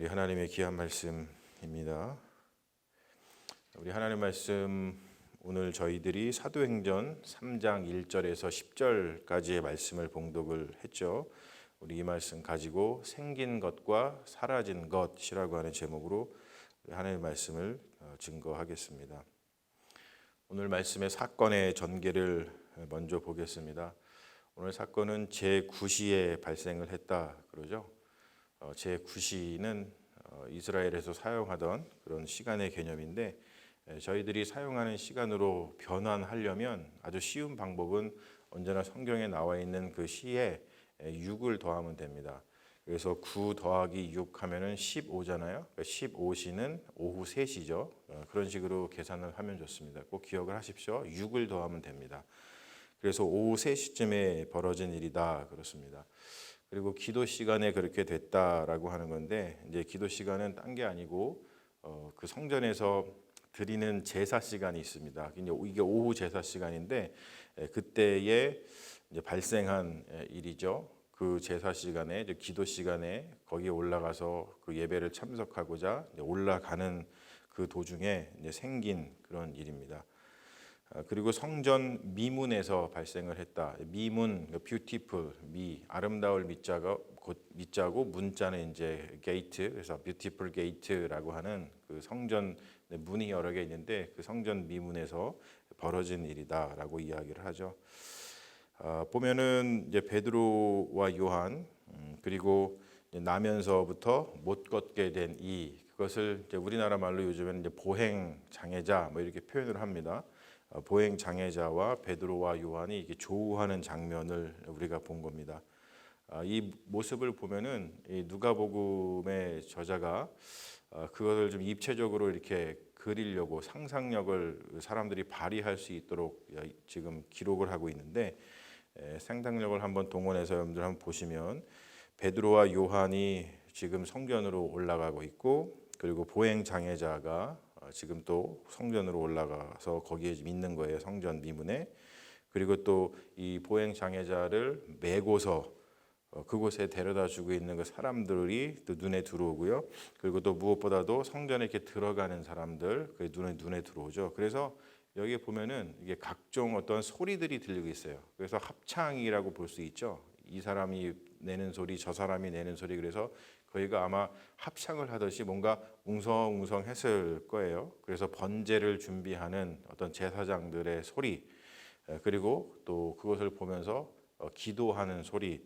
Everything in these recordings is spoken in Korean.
우리 하나님의 귀한 말씀입니다. 우리 하나님 말씀 오늘 저희들이 사도행전 3장 1절에서 10절까지의 말씀을 봉독을 했죠. 우리 이 말씀 가지고 생긴 것과 사라진 것이라고 하는 제목으로 하나님의 말씀을 증거하겠습니다. 오늘 말씀의 사건의 전개를 먼저 보겠습니다. 오늘 사건은 제9시에 발생을 했다 그러죠. 제9시는 이스라엘에서 사용하던 그런 시간의 개념인데 저희들이 사용하는 시간으로 변환하려면 아주 쉬운 방법은 언제나 성경에 나와 있는 그 시에 6을 더하면 됩니다. 그래서 9 더하기 6 하면은 15잖아요. 15시는 오후 3시죠. 그런 식으로 계산을 하면 좋습니다. 꼭 기억을 하십시오. 6을 더하면 됩니다. 그래서 오후 3시쯤에 벌어진 일이다 그렇습니다. 그리고 기도 시간에 그렇게 됐다라고 하는 건데 이제 기도 시간은 딴 게 아니고 그 성전에서 드리는 제사 시간이 있습니다. 이게 오후 제사 시간인데 그때에 이제 발생한 일이죠. 그 제사 시간에 이제 기도 시간에 거기에 올라가서 그 예배를 참석하고자 올라가는 그 도중에 이제 생긴 그런 일입니다. 그리고 성전 미문에서 발생을 했다. 미문, beautiful, 아름다울 미자고 문자는 이제 게이트, 그래서 beautiful gate라고 하는 그 성전 문이 여러 개 있는데 그 성전 미문에서 벌어진 일이다라고 이야기를 하죠. 보면은 이제 베드로와 요한 그리고 나면서부터 못 걷게 된 그것을 이제 우리나라 말로 요즘에는 이제 보행 장애자 뭐 이렇게 표현을 합니다. 보행 장애자와 베드로와 요한이 이게 조우하는 장면을 우리가 본 겁니다. 이 모습을 보면은 이 누가복음의 저자가 그것을 좀 입체적으로 이렇게 그리려고 상상력을 사람들이 발휘할 수 있도록 지금 기록을 하고 있는데 상상력을 한번 동원해서 여러분들 한번 보시면 베드로와 요한이 지금 성전으로 올라가고 있고 그리고 보행 장애자가 지금 또 성전으로 올라가서 거기에 있는 거예요. 성전 미문에. 그리고 또 이 보행 장애자를 메고서 그곳에 데려다 주고 있는 그 사람들이 또 눈에 들어오고요. 그리고 또 무엇보다도 성전에 이렇게 들어가는 사람들 그 눈에 들어오죠. 그래서 여기 보면은 이게 각종 어떤 소리들이 들리고 있어요. 그래서 합창이라고 볼 수 있죠. 이 사람이 내는 소리, 저 사람이 내는 소리. 그래서 거기가 아마 합창을 하듯이 뭔가 웅성웅성했을 거예요. 그래서 번제를 준비하는 어떤 제사장들의 소리, 그리고 또 그것을 보면서 기도하는 소리,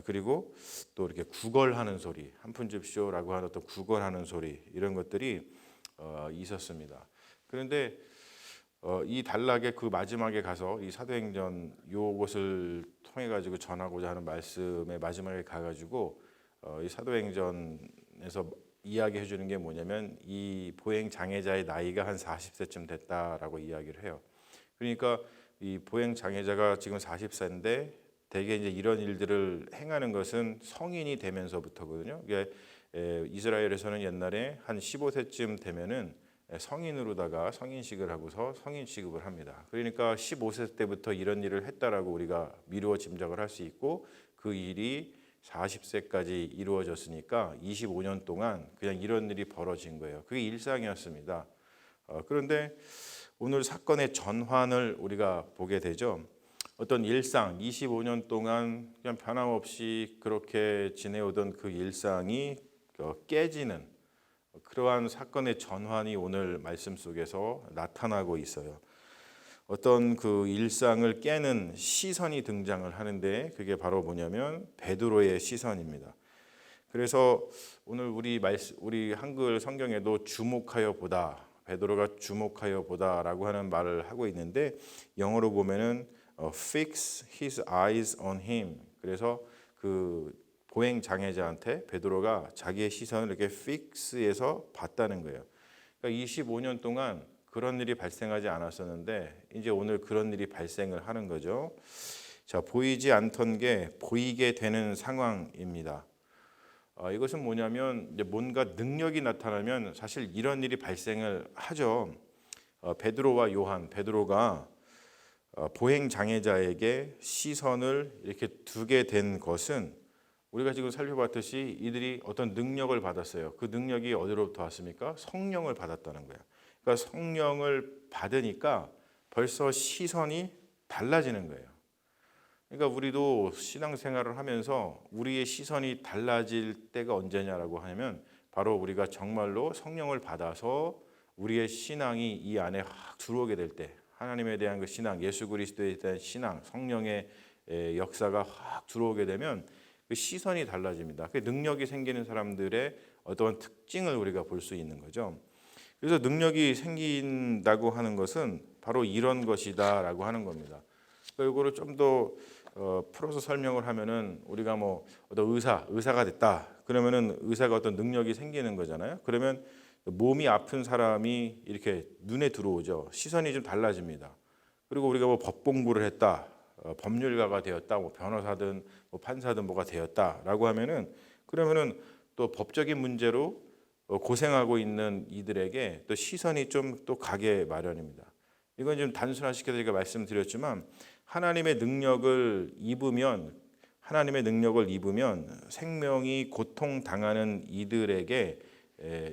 그리고 또 이렇게 구걸하는 소리, 한 푼 줍쇼라고 하는 어떤 구걸하는 소리 이런 것들이 있었습니다. 그런데 이 단락의 그 마지막에 가서 이 사도행전 요것을 통해 가지고 전하고자 하는 말씀의 마지막에 가가지고 이 사도행전에서 이야기해 주는 게 뭐냐면 이 보행 장애자의 나이가 한 40세쯤 됐다라고 이야기를 해요. 그러니까 이 보행 장애자가 지금 40세인데 대개 이제 이런 일들을 행하는 것은 성인이 되면서부터거든요. 이게 이스라엘에서는 옛날에 한 15세쯤 되면은 성인으로다가 성인식을 하고서 성인 취급을 합니다. 그러니까 15세 때부터 이런 일을 했다라고 우리가 미루어 짐작을 할 수 있고 그 일이 40세까지 이루어졌으니까 25년 동안 그냥 이런 일이 벌어진 거예요. 그게 일상이었습니다. 그런데 오늘 사건의 전환을 우리가 보게 되죠. 어떤 일상, 25년 동안 그냥 변함없이 그렇게 지내오던 그 일상이 깨지는 그러한 사건의 전환이 오늘 말씀 속에서 나타나고 있어요. 어떤 그 일상을 깨는 시선이 등장을 하는데 그게 바로 뭐냐면 베드로의 시선입니다. 그래서 오늘 우리 한글 성경에도 주목하여 보다, 베드로가 주목하여 보다라고 하는 말을 하고 있는데 영어로 보면은 fix his eyes on him. 그래서 그 보행 장애자한테 베드로가 자기의 시선을 이렇게 fix해서 봤다는 거예요. 그러니까 25년 동안 그런 일이 발생하지 않았었는데 이제 오늘 그런 일이 발생을 하는 거죠. 자, 보이지 않던 게 보이게 되는 상황입니다. 이것은 뭐냐면 이제 뭔가 능력이 나타나면 사실 이런 일이 발생을 하죠. 베드로와 요한, 베드로가 보행 장애자에게 시선을 이렇게 두게 된 것은 우리가 지금 살펴봤듯이 이들이 어떤 능력을 받았어요. 그 능력이 어디로부터 왔습니까? 성령을 받았다는 거예요. 그러니까 성령을 받으니까 벌써 시선이 달라지는 거예요. 그러니까 우리도 신앙생활을 하면서 우리의 시선이 달라질 때가 언제냐라고 하면 바로 우리가 정말로 성령을 받아서 우리의 신앙이 이 안에 확 들어오게 될 때, 하나님에 대한 그 신앙, 예수 그리스도에 대한 신앙, 성령의 역사가 확 들어오게 되면 그 시선이 달라집니다. 그 능력이 생기는 사람들의 어떤 특징을 우리가 볼 수 있는 거죠. 그래서 능력이 생긴다고 하는 것은 바로 이런 것이다라고 하는 겁니다. 그러니까 이거를 좀 더 풀어서 설명을 하면은 우리가 뭐 어떤 의사가 됐다. 그러면은 의사가 어떤 능력이 생기는 거잖아요. 그러면 몸이 아픈 사람이 이렇게 눈에 들어오죠. 시선이 좀 달라집니다. 그리고 우리가 뭐 법 공부를 했다. 법률가가 되었다. 뭐 변호사든 뭐 판사든 뭐가 되었다라고 하면은 그러면은 또 법적인 문제로 고생하고 있는 이들에게 또 시선이 좀 또 가게 마련입니다. 이건 좀 단순화시켜드리니까 말씀드렸지만 하나님의 능력을 입으면 생명이 고통당하는 이들에게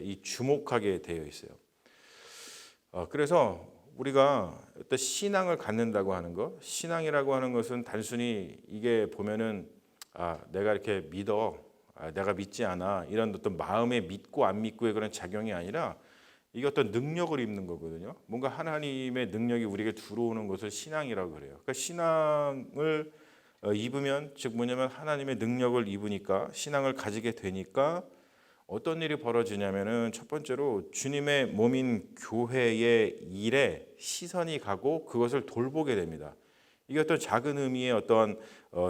이 주목하게 되어 있어요. 그래서 우리가 어떤 신앙을 갖는다고 하는 것, 신앙이라고 하는 것은 단순히 이게 보면은 내가 이렇게 믿어, 내가 믿지 않아 이런 어떤 마음에 믿고 안 믿고의 그런 작용이 아니라 이게 어떤 능력을 입는 거거든요. 뭔가 하나님의 능력이 우리에게 들어오는 것을 신앙이라고 그래요. 그러니까 신앙을 입으면 즉 뭐냐면 하나님의 능력을 입으니까 신앙을 가지게 되니까 어떤 일이 벌어지냐면은 첫 번째로 주님의 몸인 교회의 일에 시선이 가고 그것을 돌보게 됩니다. 이게 어떤 작은 의미의 어떤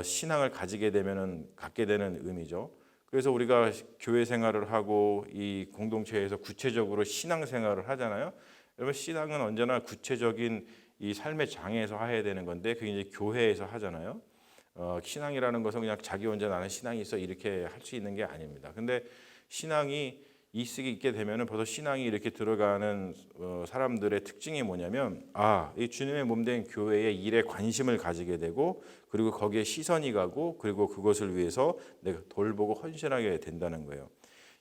신앙을 가지게 되면은 갖게 되는 의미죠. 그래서 우리가 교회 생활을 하고 이 공동체에서 구체적으로 신앙 생활을 하잖아요. 여러분 신앙은 언제나 구체적인 이 삶의 장에서 해야 되는 건데 그게 이제 교회에서 하잖아요. 신앙이라는 것은 그냥 자기 혼자 나는 신앙이 있어 이렇게 할 수 있는 게 아닙니다. 근데 신앙이 있게 되면은 벌써 신앙이 이렇게 들어가는 사람들의 특징이 뭐냐면 이 주님의 몸된 교회의 일에 관심을 가지게 되고 그리고 거기에 시선이 가고 그리고 그것을 위해서 내가 돌보고 헌신하게 된다는 거예요.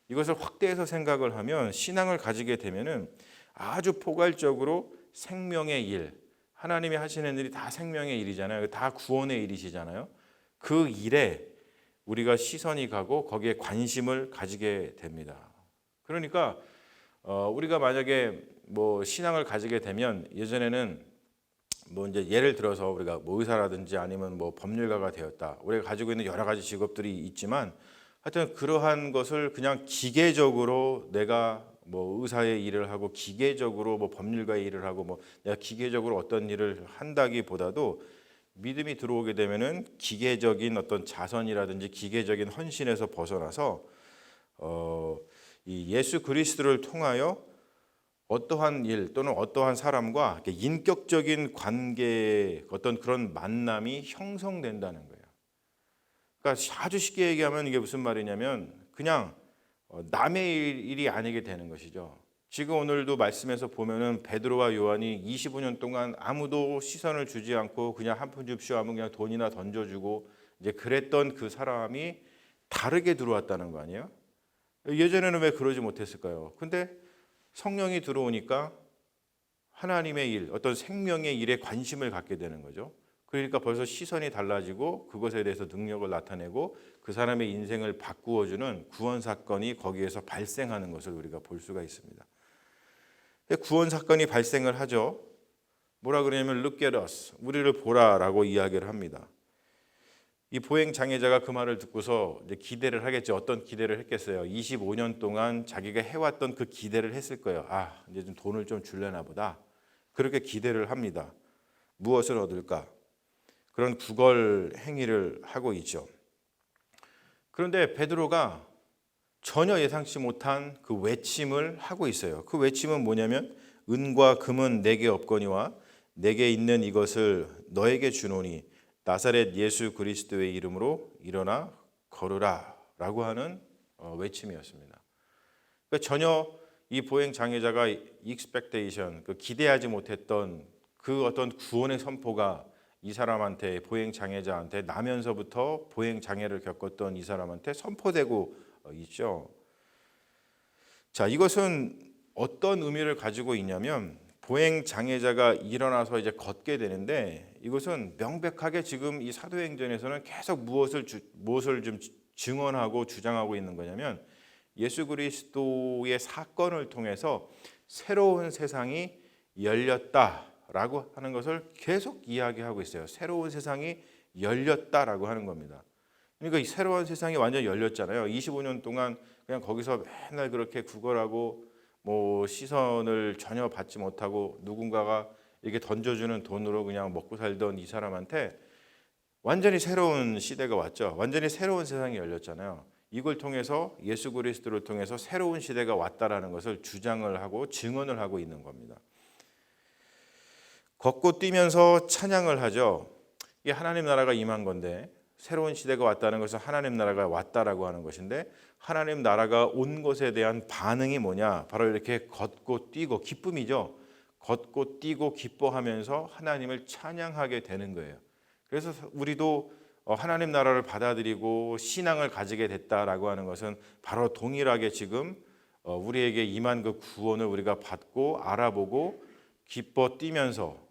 이것을 확대해서 생각을 하면 신앙을 가지게 되면은 아주 포괄적으로 생명의 일, 하나님이 하시는 일이 다 생명의 일이잖아요. 다 구원의 일이시잖아요. 그 일에 우리가 시선이 가고 거기에 관심을 가지게 됩니다. 그러니까 우리가 만약에 뭐 신앙을 가지게 되면 예전에는 뭐 이제 예를 들어서 우리가 뭐 의사라든지 아니면 뭐 법률가가 되었다. 우리가 가지고 있는 여러 가지 직업들이 있지만 하여튼 그러한 것을 그냥 기계적으로 내가 뭐 의사의 일을 하고 기계적으로 뭐 법률가의 일을 하고 뭐 내가 기계적으로 어떤 일을 한다기보다도 믿음이 들어오게 되면은 기계적인 어떤 자선이라든지 기계적인 헌신에서 벗어나서 이 예수 그리스도를 통하여 어떠한 일 또는 어떠한 사람과 인격적인 관계 어떤 그런 만남이 형성된다는 거예요. 그러니까 아주 쉽게 얘기하면 이게 무슨 말이냐면 그냥 남의 일이 아니게 되는 것이죠. 지금 오늘도 말씀에서 보면은 베드로와 요한이 25년 동안 아무도 시선을 주지 않고 그냥 한 푼 줍쇼 하면 그냥 돈이나 던져주고 이제 그랬던 그 사람이 다르게 들어왔다는 거 아니에요? 예전에는 왜 그러지 못했을까요? 근데 성령이 들어오니까 하나님의 일, 어떤 생명의 일에 관심을 갖게 되는 거죠. 그러니까 벌써 시선이 달라지고 그것에 대해서 능력을 나타내고 그 사람의 인생을 바꾸어주는 구원 사건이 거기에서 발생하는 것을 우리가 볼 수가 있습니다. 구원 사건이 발생을 하죠. 뭐라 그러냐면 Look at us, 우리를 보라라고 이야기를 합니다. 이 보행 장애자가 그 말을 듣고서 이제 기대를 하겠죠. 어떤 기대를 했겠어요? 25년 동안 자기가 해왔던 그 기대를 했을 거예요. 이제 좀 돈을 좀 줄려나 보다. 그렇게 기대를 합니다. 무엇을 얻을까? 그런 구걸 행위를 하고 있죠. 그런데 베드로가 전혀 예상치 못한 그 외침을 하고 있어요. 그 외침은 뭐냐면 은과 금은 내게 없거니와 내게 있는 이것을 너에게 주노니 나사렛 예수 그리스도의 이름으로 일어나 걸으라 라고 하는 외침이었습니다. 그러니까 전혀 이 보행 장애자가 expectation, 기대하지 못했던 그 어떤 구원의 선포가 이 사람한테 보행 장애자한테 나면서부터 보행 장애를 겪었던 이 사람한테 선포되고 있죠. 자, 이것은 어떤 의미를 가지고 있냐면 보행 장애자가 일어나서 이제 걷게 되는데 이것은 명백하게 지금 이 사도행전에서는 계속 무엇을 좀 증언하고 주장하고 있는 거냐면 예수 그리스도의 사건을 통해서 새로운 세상이 열렸다라고 하는 것을 계속 이야기하고 있어요. 새로운 세상이 열렸다라고 하는 겁니다. 그러니까 이 새로운 세상이 완전히 열렸잖아요. 25년 동안 그냥 거기서 맨날 그렇게 구걸하고 뭐 시선을 전혀 받지 못하고 누군가가 이렇게 던져주는 돈으로 그냥 먹고 살던 이 사람한테 완전히 새로운 시대가 왔죠. 완전히 새로운 세상이 열렸잖아요. 이걸 통해서 예수 그리스도를 통해서 새로운 시대가 왔다라는 것을 주장을 하고 증언을 하고 있는 겁니다. 걷고 뛰면서 찬양을 하죠. 이게 하나님 나라가 임한 건데 새로운 시대가 왔다는 것은 하나님 나라가 왔다라고 하는 것인데 하나님 나라가 온 것에 대한 반응이 뭐냐? 바로 이렇게 걷고 뛰고 기쁨이죠. 걷고 뛰고 기뻐하면서 하나님을 찬양하게 되는 거예요. 그래서 우리도 하나님 나라를 받아들이고 신앙을 가지게 됐다라고 하는 것은 바로 동일하게 지금 우리에게 임한 그 구원을 우리가 받고 알아보고 기뻐 뛰면서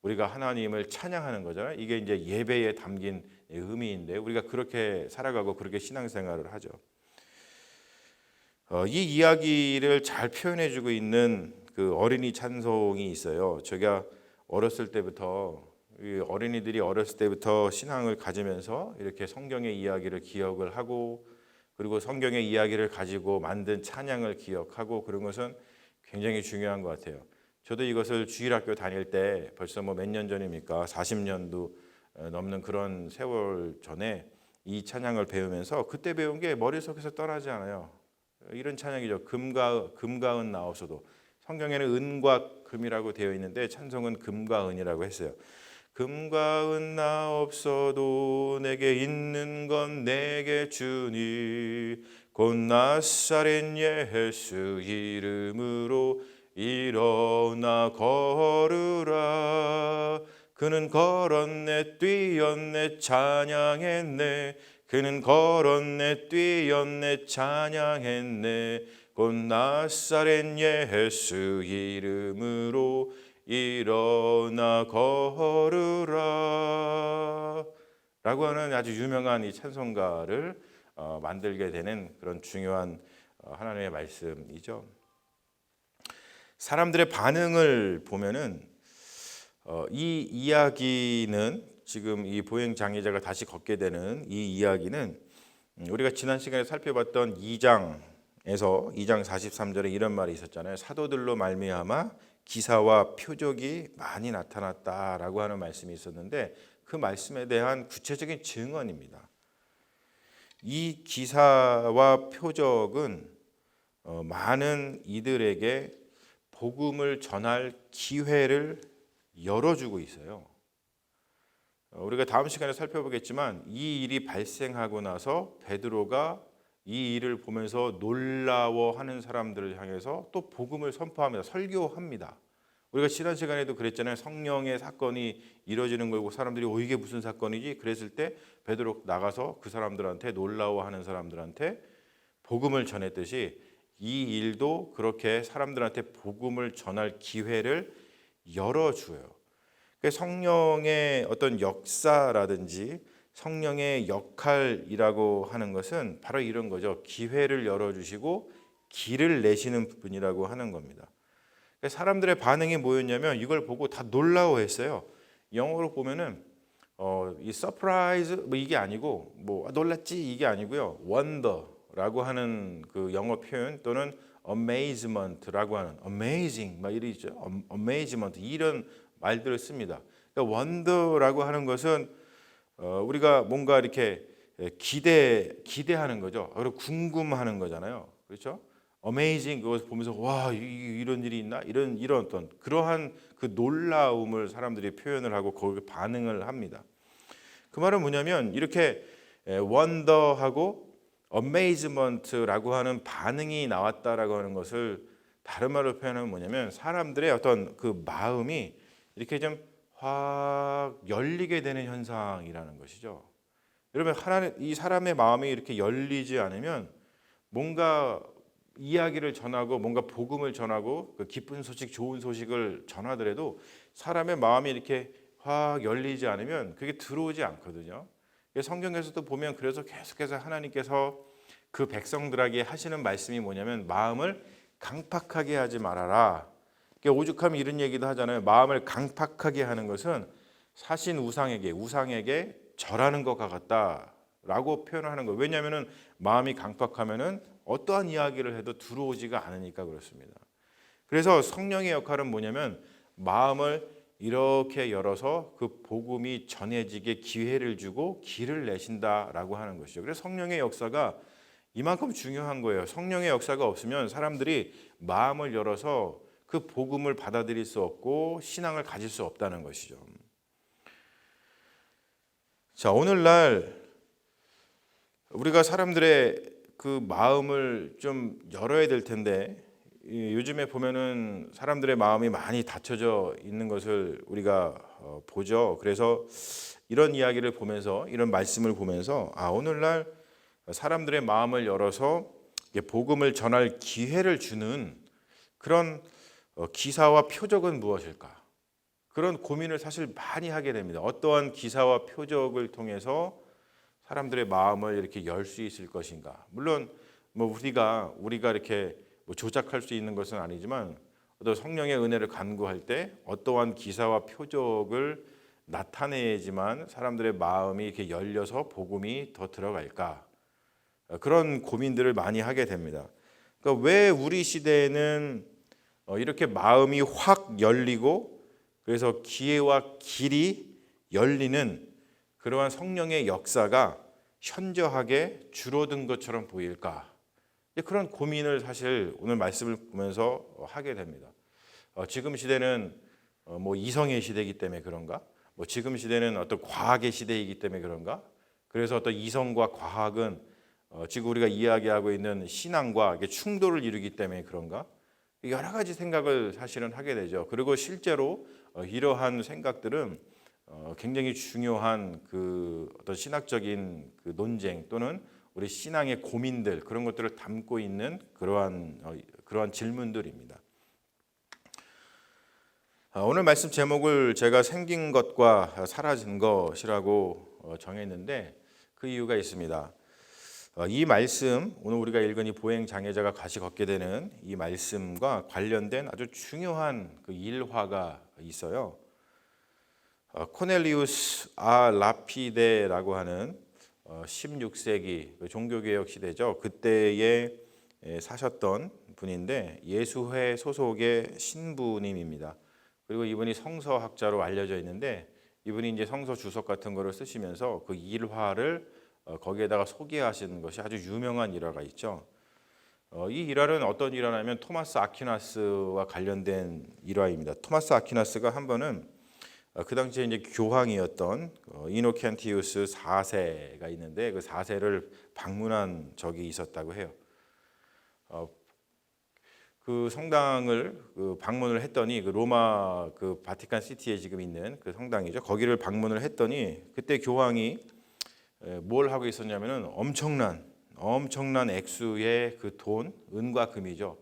우리가 하나님을 찬양하는 거잖아요. 이게 이제 예배에 담긴 의미인데 우리가 그렇게 살아가고 그렇게 신앙생활을 하죠. 이 이야기를 잘 표현해주고 있는 그 어린이 찬송이 있어요. 제가 어렸을 때부터 어린이들이 어렸을 때부터 신앙을 가지면서 이렇게 성경의 이야기를 기억을 하고 그리고 성경의 이야기를 가지고 만든 찬양을 기억하고 그런 것은 굉장히 중요한 것 같아요. 저도 이것을 주일학교 다닐 때 벌써 뭐 몇 년 전입니까? 40년도 넘는 그런 세월 전에 이 찬양을 배우면서 그때 배운 게 머릿속에서 떠나지 않아요. 이런 찬양이죠. 금과 은 나옵소도. 성경에는 은과 금이라고 되어 있는데 찬송은 금과 은이라고 했어요. 금과 은 나옵소도 내게 있는 건 내게 주니 곧 나사렛 예수 이름으로 일어나 걸으라. 그는 걸었네 뛰었네 찬양했네. 그는 걸었네 뛰었네 찬양했네. 곧 나사렛 예수 이름으로 일어나 걸으라 라고 하는 아주 유명한 이 찬송가를 만들게 되는 그런 중요한 하나님의 말씀이죠. 사람들의 반응을 보면은 이 이야기는 지금 이 보행 장애자가 다시 걷게 되는 이 이야기는 우리가 지난 시간에 살펴봤던 2장에서 2장 43절에 이런 말이 있었잖아요. 사도들로 말미암아 기사와 표적이 많이 나타났다라고 하는 말씀이 있었는데 그 말씀에 대한 구체적인 증언입니다. 이 기사와 표적은 많은 이들에게 복음을 전할 기회를 열어주고 있어요. 우리가 다음 시간에 살펴보겠지만 이 일이 발생하고 나서 베드로가 이 일을 보면서 놀라워하는 사람들을 향해서 또 복음을 선포합니다. 설교합니다. 우리가 지난 시간에도 그랬잖아요. 성령의 사건이 이루어지는 거고 사람들이 이게 무슨 사건이지? 그랬을 때 베드로 나가서 그 사람들한테 놀라워하는 사람들한테 복음을 전했듯이 이 일도 그렇게 사람들한테 복음을 전할 기회를 열어줘요. 성령의 어떤 역사라든지 성령의 역할이라고 하는 것은 바로 이런 거죠. 기회를 열어주시고 길을 내시는 분이라고 하는 겁니다. 사람들의 반응이 뭐였냐면 이걸 보고 다 놀라워했어요. 영어로 보면은 이 서프라이즈 뭐 이게 아니고 뭐 놀랐지 이게 아니고요. wonder라고 하는 그 영어 표현 또는 amazement라고 하는 amazing 막 이러죠. amazement 이런 말들을 씁니다. 그러니까 wonder라고 하는 것은 우리가 뭔가 이렇게 기대하는 거죠. 그리고 궁금하는 거잖아요. 그렇죠? 어메이징 그것을 보면서 와 이런 일이 있나 이런 어떤 그러한 그 놀라움을 사람들이 표현을 하고 거기에 반응을 합니다. 그 말은 뭐냐면 이렇게 원더하고 어메이즈먼트라고 하는 반응이 나왔다라고 하는 것을 다른 말로 표현하면 뭐냐면 사람들의 어떤 그 마음이 이렇게 좀 확 열리게 되는 현상이라는 것이죠. 여러분, 이 사람의 마음이 이렇게 열리지 않으면 뭔가 이야기를 전하고 뭔가 복음을 전하고 그 기쁜 소식, 좋은 소식을 전하더라도 사람의 마음이 이렇게 확 열리지 않으면 그게 들어오지 않거든요. 성경에서도 보면 그래서 계속해서 하나님께서 그 백성들에게 하시는 말씀이 뭐냐면 마음을 강팍하게 하지 말아라. 오죽하면 이런 얘기도 하잖아요. 마음을 강팍하게 하는 것은 사신 우상에게 절하는 것과 같다라고 표현하는 거예요. 왜냐하면 마음이 강팍하면은 어떠한 이야기를 해도 들어오지가 않으니까 그렇습니다. 그래서 성령의 역할은 뭐냐면 마음을 이렇게 열어서 그 복음이 전해지게 기회를 주고 길을 내신다라고 하는 것이죠. 그래서 성령의 역사가 이만큼 중요한 거예요. 성령의 역사가 없으면 사람들이 마음을 열어서 그 복음을 받아들일 수 없고 신앙을 가질 수 없다는 것이죠. 자, 오늘날 우리가 사람들의 그 마음을 좀 열어야 될 텐데 요즘에 보면은 사람들의 마음이 많이 닫혀져 있는 것을 우리가 보죠. 그래서 이런 이야기를 보면서 이런 말씀을 보면서 오늘날 사람들의 마음을 열어서 복음을 전할 기회를 주는 그런 기사와 표적은 무엇일까? 그런 고민을 사실 많이 하게 됩니다. 어떠한 기사와 표적을 통해서 사람들의 마음을 이렇게 열 수 있을 것인가? 물론 우리가 이렇게 조작할 수 있는 것은 아니지만 어떤 성령의 은혜를 간구할 때 어떠한 기사와 표적을 나타내야지만 사람들의 마음이 이렇게 열려서 복음이 더 들어갈까? 그런 고민들을 많이 하게 됩니다. 그러니까 왜 우리 시대에는 이렇게 마음이 확 열리고 그래서 기회와 길이 열리는 그러한 성령의 역사가 현저하게 줄어든 것처럼 보일까? 그런 고민을 사실 오늘 말씀을 보면서 하게 됩니다. 지금 시대는 이성의 시대이기 때문에 그런가? 지금 시대는 어떤 과학의 시대이기 때문에 그런가? 그래서 어떤 이성과 과학은 지금 우리가 이야기하고 있는 신앙과 충돌을 이루기 때문에 그런가? 여러 가지 생각을 사실은 하게 되죠. 그리고 실제로 이러한 생각들은 굉장히 중요한 그 어떤 신학적인 그 논쟁 또는 우리 신앙의 고민들 그런 것들을 담고 있는 그러한 질문들입니다. 오늘 말씀 제목을 제가 생긴 것과 사라진 것이라고 정했는데 그 이유가 있습니다. 이 말씀, 오늘 우리가 읽은 이 보행 장애자가 같이 걷게 되는 이 말씀과 관련된 아주 중요한 그 일화가 있어요. 코넬리우스 라피데라고 하는 16세기 종교개혁 시대죠. 그때에 사셨던 분인데 예수회 소속의 신부님입니다. 그리고 이분이 성서학자로 알려져 있는데 이분이 이제 성서 주석 같은 거를 쓰시면서 그 일화를 거기에다가 소개하신 것이 아주 유명한 일화가 있죠. 이 일화는 어떤 일화냐면 토마스 아퀴나스와 관련된 일화입니다. 토마스 아퀴나스가 한 번은 그 당시에 이제 교황이었던 이노켄티우스 4세가 있는데 그 4세를 방문한 적이 있었다고 해요. 그 성당을 방문을 했더니 그 로마 그 바티칸 시티에 지금 있는 그 성당이죠. 거기를 방문을 했더니 그때 교황이 뭘 하고 있었냐면은 엄청난 액수의 그 돈, 은과 금이죠.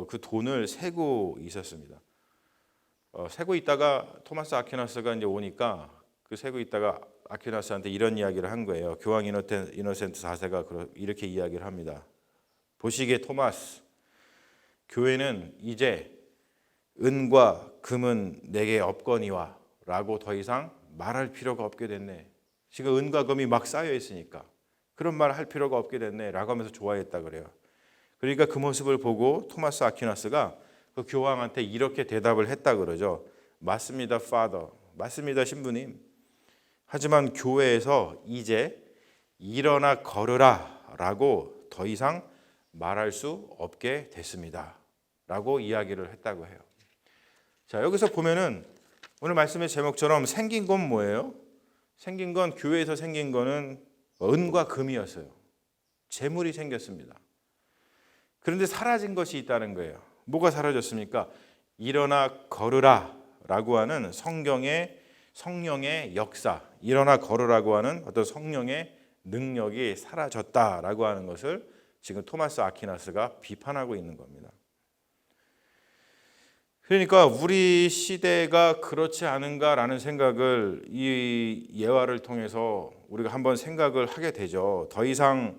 그 돈을 세고 있었습니다. 세고 있다가 토마스 아퀴나스가 이제 오니까 그 세고 있다가 아퀴나스한테 이런 이야기를 한 거예요. 교황 이노센트 4세가 이렇게 이야기를 합니다. 보시기에 토마스, 교회는 이제 은과 금은 내게 없거니와 라고 더 이상 말할 필요가 없게 됐네. 지금 은과 금이 막 쌓여 있으니까 그런 말 할 필요가 없게 됐네 라고 하면서 좋아했다 그래요. 그러니까 그 모습을 보고 토마스 아퀴나스가 그 교황한테 이렇게 대답을 했다 그러죠. 맞습니다, Father. 맞습니다, 신부님. 하지만 교회에서 이제 일어나 걸으라 라고 더 이상 말할 수 없게 됐습니다. 라고 이야기를 했다고 해요. 자, 여기서 보면은 오늘 말씀의 제목처럼 생긴 건 뭐예요? 생긴 건 교회에서 생긴 거는 은과 금이었어요. 재물이 생겼습니다. 그런데 사라진 것이 있다는 거예요. 뭐가 사라졌습니까? 일어나 걸으라 걸으라라고 하는 성령의 역사, 일어나 걸으라고 하는 어떤 성령의 능력이 사라졌다라고 하는 것을 지금 토마스 아퀴나스가 비판하고 있는 겁니다. 그러니까 우리 시대가 그렇지 않은가라는 생각을 이 예화를 통해서 우리가 한번 생각을 하게 되죠. 더 이상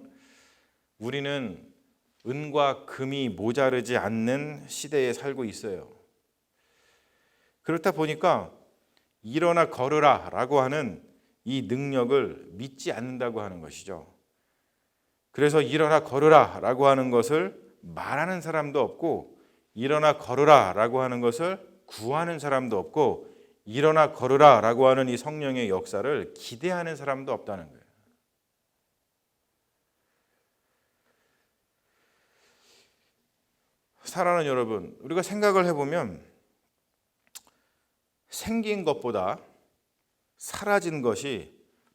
우리는 은과 금이 모자르지 않는 시대에 살고 있어요. 그렇다 보니까 일어나 걸으라 라고 하는 이 능력을 믿지 않는다고 하는 것이죠. 그래서 일어나 걸으라 라고 하는 것을 말하는 사람도 없고, 일어나 걸으라 라고 하는 것을 구하는 사람도 없고, 일어나 걸으라 라고 하는 이 성령의 역사를 기대하는 사람도 없다는 거예요. 사랑하는 여러분, 우리가 생각을 해보면 생긴 것보다 사라진 것이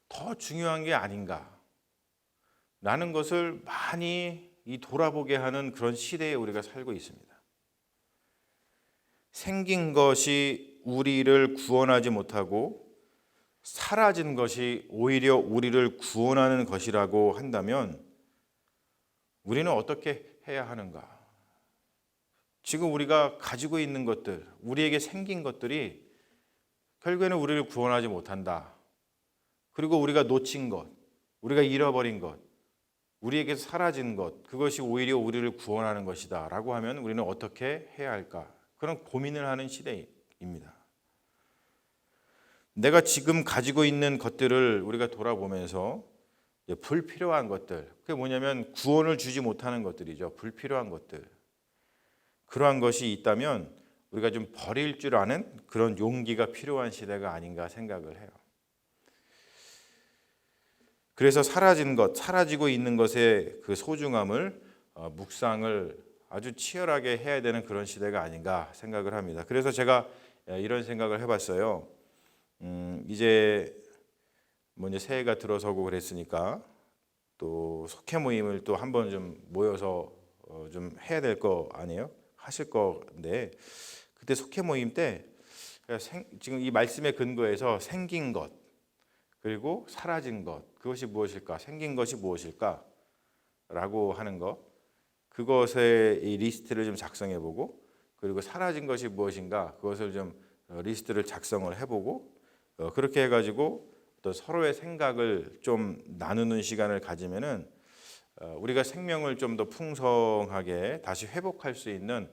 더 중요한 게 아닌가 라는 것을 많이 돌아보게 하는 그런 시대에 우리가 살고 있습니다. 생긴 것이 우리를 구원하지 못하고 사라진 것이 오히려 우리를 구원하는 것이라고 한다면 우리는 어떻게 해야 하는가? 지금 우리가 가지고 있는 것들, 우리에게 생긴 것들이 결국에는 우리를 구원하지 못한다. 그리고 우리가 놓친 것, 우리가 잃어버린 것, 우리에게서 사라진 것, 그것이 오히려 우리를 구원하는 것이다 라고 하면 우리는 어떻게 해야 할까? 그런 고민을 하는 시대입니다. 내가 지금 가지고 있는 것들을 우리가 돌아보면서 불필요한 것들, 그게 뭐냐면 구원을 주지 못하는 것들이죠. 불필요한 것들. 그러한 것이 있다면 우리가 좀 버릴 줄 아는 그런 용기가 필요한 시대가 아닌가 생각을 해요. 그래서 사라진 것, 사라지고 있는 것의 그 소중함을 묵상을 아주 치열하게 해야 되는 그런 시대가 아닌가 생각을 합니다. 그래서 제가 이런 생각을 해봤어요. 이제 새해가 들어서고 그랬으니까 또 속회 모임을 또 한번 좀 모여서 좀 해야 될 거 아니에요? 하실 건데, 그때 속회 모임 때 지금 이 말씀의 근거에서 생긴 것 그리고 사라진 것, 그것이 무엇일까? 생긴 것이 무엇일까? 라고 하는 것, 그것의 이 리스트를 좀 작성해 보고, 그리고 사라진 것이 무엇인가? 그것을 좀 리스트를 작성을 해보고, 그렇게 해가지고 또 서로의 생각을 좀 나누는 시간을 가지면은 우리가 생명을 좀 더 풍성하게 다시 회복할 수 있는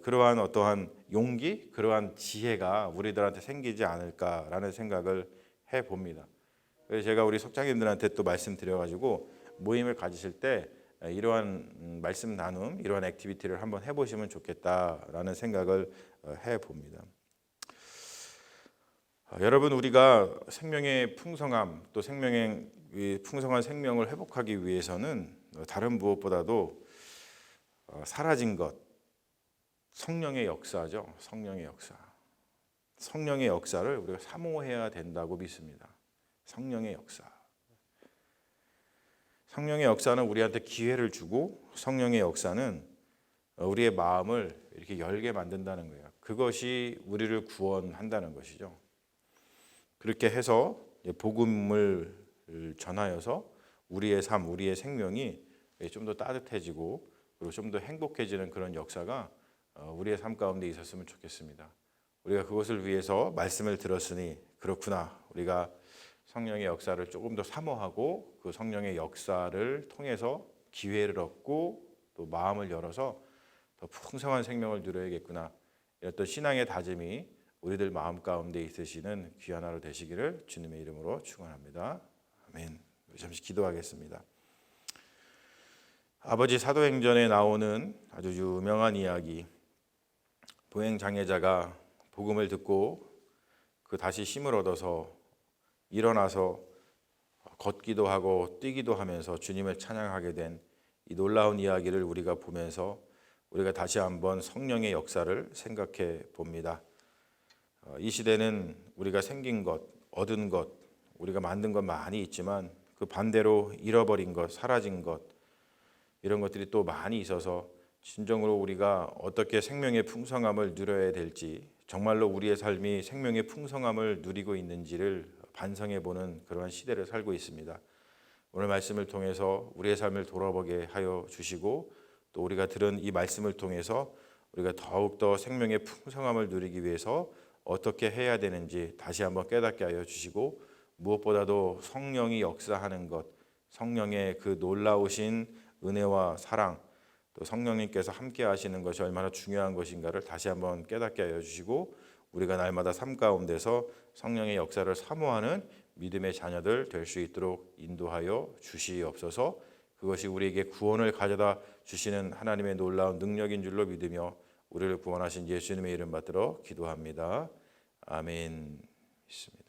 그러한 어떠한 용기, 그러한 지혜가 우리들한테 생기지 않을까라는 생각을 해봅니다. 그래서 제가 우리 속장님들한테 또 말씀드려가지고 모임을 가지실 때 이러한 말씀 나눔, 이러한 액티비티를 한번 해보시면 좋겠다라는 생각을 해봅니다. 여러분, 우리가 생명의 풍성함, 또 생명의 풍성한 생명을 회복하기 위해서는 다른 무엇보다도 사라진 것, 성령의 역사죠. 성령의 역사. 성령의 역사를 우리가 사모해야 된다고 믿습니다. 성령의 역사. 성령의 역사는 우리한테 기회를 주고, 성령의 역사는 우리의 마음을 이렇게 열게 만든다는 거예요. 그것이 우리를 구원한다는 것이죠. 그렇게 해서 복음을 전하여서 우리의 삶, 우리의 생명이 좀 더 따뜻해지고 그리고 좀 더 행복해지는 그런 역사가 우리의 삶 가운데 있었으면 좋겠습니다. 우리가 그것을 위해서 말씀을 들었으니 그렇구나. 우리가 성령의 역사를 조금 더 사모하고 그 성령의 역사를 통해서 기회를 얻고 또 마음을 열어서 더 풍성한 생명을 누려야겠구나. 이런 또 신앙의 다짐이 우리들 마음 가운데 있으시는 귀한 하루 되시기를 주님의 이름으로 축원합니다. 아멘. 잠시 기도하겠습니다. 아버지, 사도행전에 나오는 아주 유명한 이야기, 보행장애자가 복음을 듣고 그 다시 힘을 얻어서 일어나서 걷기도 하고 뛰기도 하면서 주님을 찬양하게 된 이 놀라운 이야기를 우리가 보면서 우리가 다시 한번 성령의 역사를 생각해 봅니다. 이 시대는 우리가 생긴 것, 얻은 것, 우리가 만든 것 많이 있지만 그 반대로 잃어버린 것, 사라진 것, 이런 것들이 또 많이 있어서 진정으로 우리가 어떻게 생명의 풍성함을 누려야 될지, 정말로 우리의 삶이 생명의 풍성함을 누리고 있는지를 반성해 보는 그러한 시대를 살고 있습니다. 오늘 말씀을 통해서 우리의 삶을 돌아보게 하여 주시고, 또 우리가 들은 이 말씀을 통해서 우리가 더욱더 생명의 풍성함을 누리기 위해서 어떻게 해야 되는지 다시 한번 깨닫게 하여 주시고, 무엇보다도 성령이 역사하는 것, 성령의 그 놀라우신 은혜와 사랑, 또 성령님께서 함께 하시는 것이 얼마나 중요한 것인가를 다시 한번 깨닫게 하여 주시고, 우리가 날마다 삶 가운데서 성령의 역사를 사모하는 믿음의 자녀들 될 수 있도록 인도하여 주시옵소서. 그것이 우리에게 구원을 가져다 주시는 하나님의 놀라운 능력인 줄로 믿으며 우리를 구원하신 예수님의 이름 받들어 기도합니다. 아멘. 믿습니다.